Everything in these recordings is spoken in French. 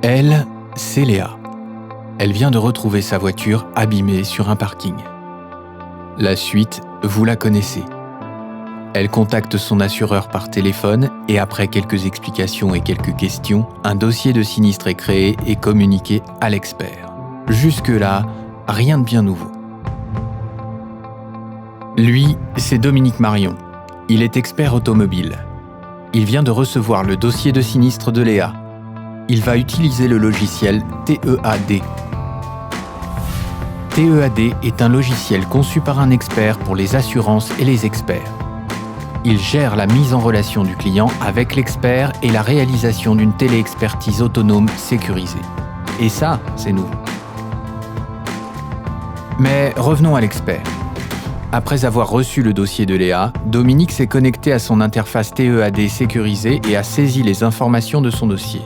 Elle, c'est Léa. Elle vient de retrouver sa voiture abîmée sur un parking. La suite, vous la connaissez. Elle contacte son assureur par téléphone et après quelques explications et quelques questions, un dossier de sinistre est créé et communiqué à l'expert. Jusque-là, rien de bien nouveau. Lui, c'est Dominique Marion. Il est expert automobile. Il vient de recevoir le dossier de sinistre de Léa. Il va utiliser le logiciel TEAD. TEAD est un logiciel conçu par un expert pour les assurances et les experts. Il gère la mise en relation du client avec l'expert et la réalisation d'une téléexpertise autonome sécurisée. Et ça, c'est nouveau. Mais revenons à l'expert. Après avoir reçu le dossier de Léa, Dominique s'est connecté à son interface TEAD sécurisée et a saisi les informations de son dossier.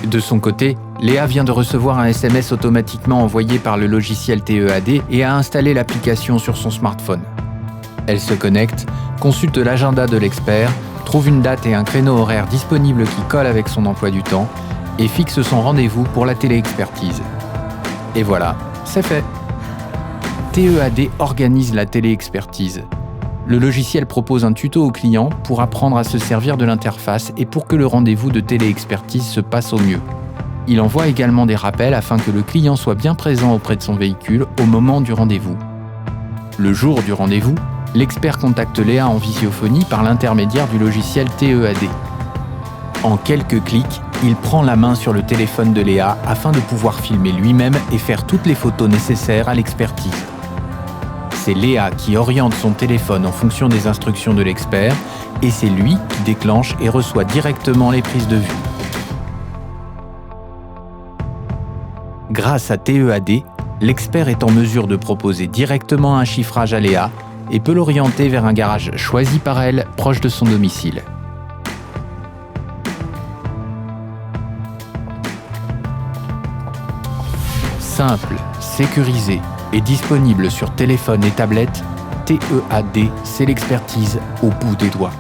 De son côté, Léa vient de recevoir un SMS automatiquement envoyé par le logiciel TEAD et a installé l'application sur son smartphone. Elle se connecte, consulte l'agenda de l'expert, trouve une date et un créneau horaire disponible qui colle avec son emploi du temps et fixe son rendez-vous pour la téléexpertise. Et voilà, c'est fait. TEAD organise la téléexpertise. Le logiciel propose un tuto au client pour apprendre à se servir de l'interface et pour que le rendez-vous de téléexpertise se passe au mieux. Il envoie également des rappels afin que le client soit bien présent auprès de son véhicule au moment du rendez-vous. Le jour du rendez-vous, l'expert contacte Léa en visiophonie par l'intermédiaire du logiciel TEAD. En quelques clics, il prend la main sur le téléphone de Léa afin de pouvoir filmer lui-même et faire toutes les photos nécessaires à l'expertise. C'est Léa qui oriente son téléphone en fonction des instructions de l'expert et c'est lui qui déclenche et reçoit directement les prises de vue. Grâce à TEAD, l'expert est en mesure de proposer directement un chiffrage à Léa et peut l'orienter vers un garage choisi par elle, proche de son domicile. Simple, sécurisé et disponible sur téléphone et tablette, TEAD, c'est l'expertise au bout des doigts.